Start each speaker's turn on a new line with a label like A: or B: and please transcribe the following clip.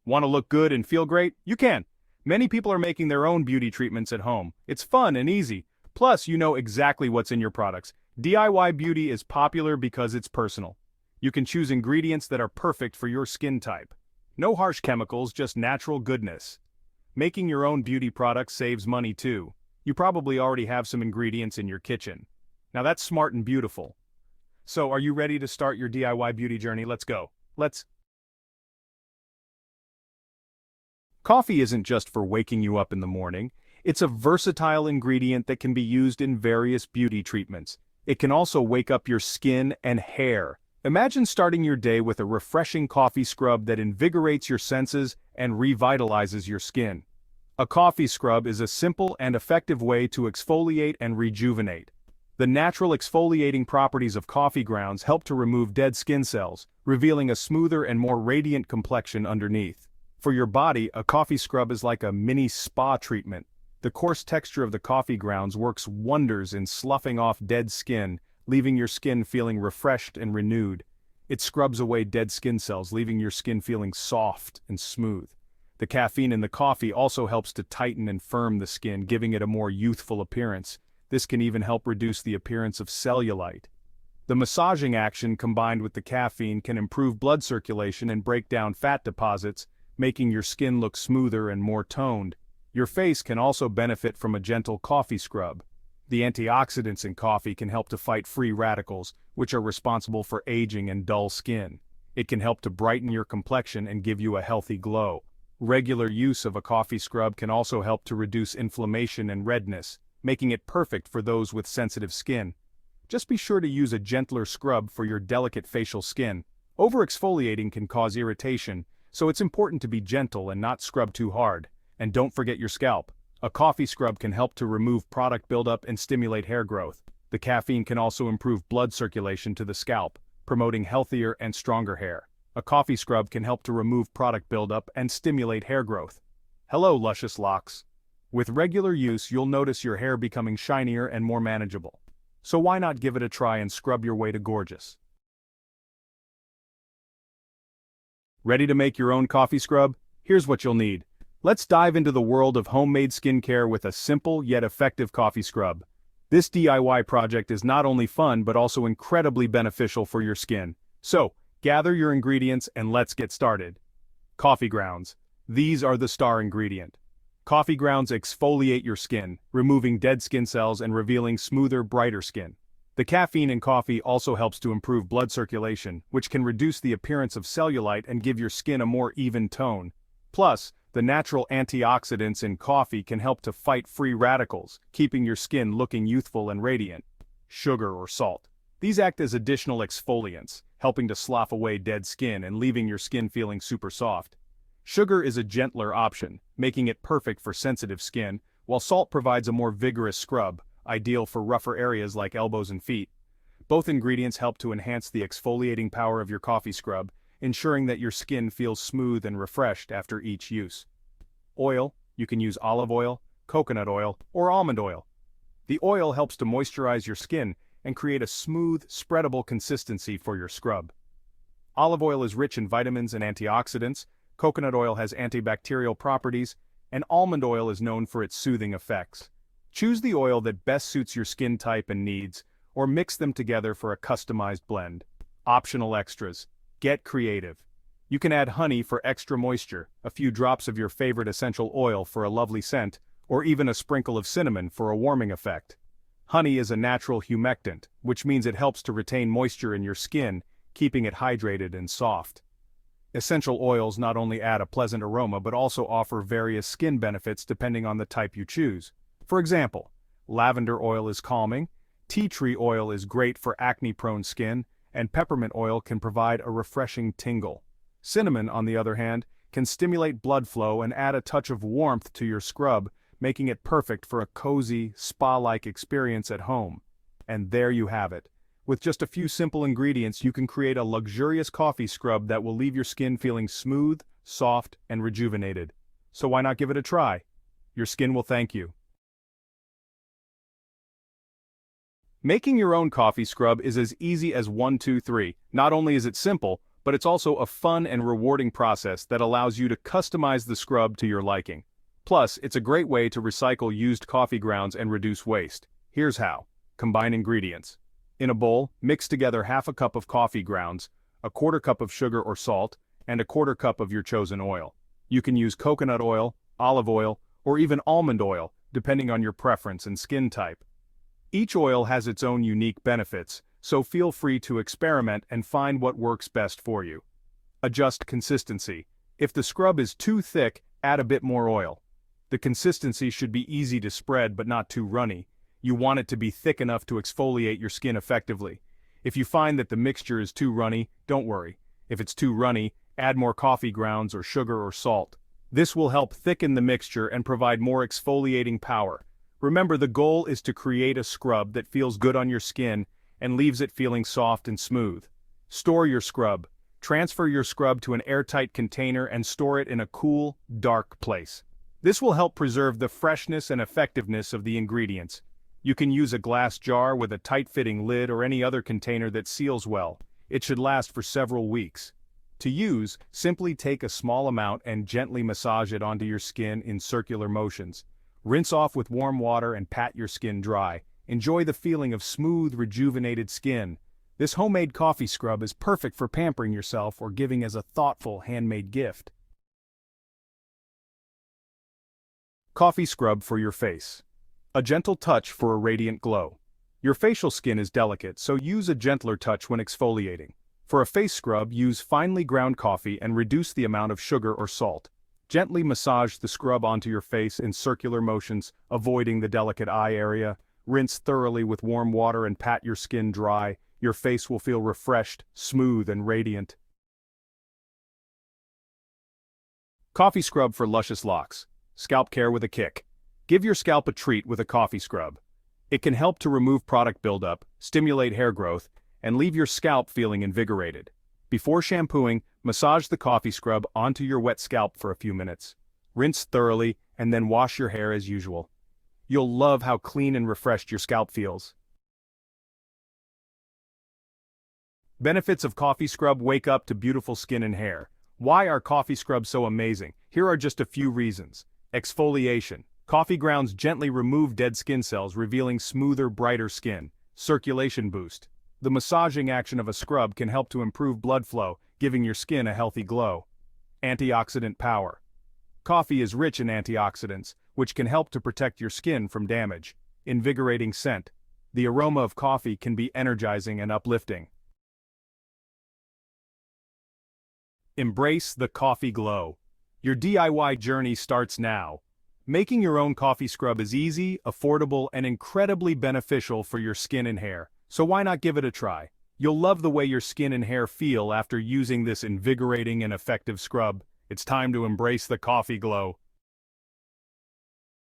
A: Want to look good and feel great? You can. Many people are making their own beauty treatments at home. It's fun and easy. Plus, you know exactly what's in your products. DIY beauty is popular because it's personal. You can choose ingredients that are perfect for your skin type. No harsh chemicals, just natural goodness. Making your own beauty products saves money too. You probably already have some ingredients in your kitchen. Now that's smart and beautiful. So, are you ready to start your DIY beauty journey? Let's go. Coffee isn't just for waking you up in the morning. It's a versatile ingredient that can be used in various beauty treatments. It can also wake up your skin and hair. Imagine starting your day with a refreshing coffee scrub that invigorates your senses and revitalizes your skin. A coffee scrub is a simple and effective way to exfoliate and rejuvenate. The natural exfoliating properties of coffee grounds help to remove dead skin cells, revealing a smoother and more radiant complexion underneath. For your body, a coffee scrub is like a mini spa treatment. The coarse texture of the coffee grounds works wonders in sloughing off dead skin, leaving your skin feeling refreshed and renewed. It scrubs away dead skin cells, leaving your skin feeling soft and smooth. The caffeine in the coffee also helps to tighten and firm the skin, giving it a more youthful appearance. This can even help reduce the appearance of cellulite. The massaging action combined with the caffeine can improve blood circulation and break down fat deposits, making your skin look smoother and more toned. Your face can also benefit from a gentle coffee scrub. The antioxidants in coffee can help to fight free radicals, which are responsible for aging and dull skin. It can help to brighten your complexion and give you a healthy glow. Regular use of a coffee scrub can also help to reduce inflammation and redness, making it perfect for those with sensitive skin. Just be sure to use a gentler scrub for your delicate facial skin. Over-exfoliating can cause irritation, so it's important to be gentle and not scrub too hard. And don't forget your scalp. A coffee scrub can help to remove product buildup and stimulate hair growth. The caffeine can also improve blood circulation to the scalp, promoting healthier and stronger hair. A coffee scrub can help to remove product buildup and stimulate hair growth. Hello, luscious locks. With regular use, you'll notice your hair becoming shinier and more manageable. So why not give it a try and scrub your way to gorgeous? Ready to make your own coffee scrub? Here's what you'll need. Let's dive into the world of homemade skincare with a simple yet effective coffee scrub. This DIY project is not only fun but also incredibly beneficial for your skin. So, gather your ingredients and let's get started. Coffee grounds. These are the star ingredient. Coffee grounds exfoliate your skin, removing dead skin cells and revealing smoother, brighter skin. The caffeine in coffee also helps to improve blood circulation, which can reduce the appearance of cellulite and give your skin a more even tone. Plus, the natural antioxidants in coffee can help to fight free radicals, keeping your skin looking youthful and radiant. Sugar or salt. These act as additional exfoliants, helping to slough away dead skin and leaving your skin feeling super soft. Sugar is a gentler option, making it perfect for sensitive skin, while salt provides a more vigorous scrub, ideal for rougher areas like elbows and feet. Both ingredients help to enhance the exfoliating power of your coffee scrub, ensuring that your skin feels smooth and refreshed after each use. Oil. You can use olive oil, coconut oil, or almond oil. The oil helps to moisturize your skin and create a smooth, spreadable consistency for your scrub. Olive oil is rich in vitamins and antioxidants, coconut oil has antibacterial properties, and almond oil is known for its soothing effects. Choose the oil that best suits your skin type and needs, or mix them together for a customized blend. Optional extras. Get creative. You can add honey for extra moisture, a few drops of your favorite essential oil for a lovely scent, or even a sprinkle of cinnamon for a warming effect. Honey is a natural humectant, which means it helps to retain moisture in your skin, keeping it hydrated and soft. Essential oils not only add a pleasant aroma but also offer various skin benefits depending on the type you choose. For example, lavender oil is calming, tea tree oil is great for acne-prone skin, and peppermint oil can provide a refreshing tingle. Cinnamon, on the other hand, can stimulate blood flow and add a touch of warmth to your scrub, making it perfect for a cozy, spa-like experience at home. And there you have it. With just a few simple ingredients, you can create a luxurious coffee scrub that will leave your skin feeling smooth, soft, and rejuvenated. So why not give it a try? Your skin will thank you. Making your own coffee scrub is as easy as 1, 2, 3. Not only is it simple, but it's also a fun and rewarding process that allows you to customize the scrub to your liking. Plus, it's a great way to recycle used coffee grounds and reduce waste. Here's how. Combine ingredients. In a bowl, mix together half a cup of coffee grounds, a quarter cup of sugar or salt, and a quarter cup of your chosen oil. You can use coconut oil, olive oil, or even almond oil, depending on your preference and skin type. Each oil has its own unique benefits, so feel free to experiment and find what works best for you. Adjust consistency. If the scrub is too thick, add a bit more oil. The consistency should be easy to spread but not too runny. You want it to be thick enough to exfoliate your skin effectively. If you find that the mixture is too runny, don't worry. If it's too runny, add more coffee grounds or sugar or salt. This will help thicken the mixture and provide more exfoliating power. Remember, the goal is to create a scrub that feels good on your skin and leaves it feeling soft and smooth. Store your scrub. Transfer your scrub to an airtight container and store it in a cool, dark place. This will help preserve the freshness and effectiveness of the ingredients. You can use a glass jar with a tight-fitting lid or any other container that seals well. It should last for several weeks. To use, simply take a small amount and gently massage it onto your skin in circular motions. Rinse off with warm water and pat your skin dry. Enjoy the feeling of smooth, rejuvenated skin. This homemade coffee scrub is perfect for pampering yourself or giving as a thoughtful, handmade gift. Coffee scrub for your face. A gentle touch for a radiant glow. Your facial skin is delicate, so use a gentler touch when exfoliating. For a face scrub, use finely ground coffee and reduce the amount of sugar or salt. Gently massage the scrub onto your face in circular motions, avoiding the delicate eye area. Rinse thoroughly with warm water and pat your skin dry. Your face will feel refreshed, smooth, and radiant. Coffee scrub for luscious locks. Scalp care with a kick. Give your scalp a treat with a coffee scrub. It can help to remove product buildup, stimulate hair growth, and leave your scalp feeling invigorated. Before shampooing, massage the coffee scrub onto your wet scalp for a few minutes. Rinse thoroughly, and then wash your hair as usual. You'll love how clean and refreshed your scalp feels. Benefits of coffee scrub: wake up to beautiful skin and hair. Why are coffee scrubs so amazing? Here are just a few reasons. Exfoliation. Coffee grounds gently remove dead skin cells, revealing smoother, brighter skin. Circulation boost. The massaging action of a scrub can help to improve blood flow, giving your skin a healthy glow. Antioxidant power. Coffee is rich in antioxidants, which can help to protect your skin from damage. Invigorating scent. The aroma of coffee can be energizing and uplifting. Embrace the coffee glow. Your DIY journey starts now. Making your own coffee scrub is easy, affordable, and incredibly beneficial for your skin and hair. So why not give it a try? You'll love the way your skin and hair feel after using this invigorating and effective scrub. It's time to embrace the coffee glow.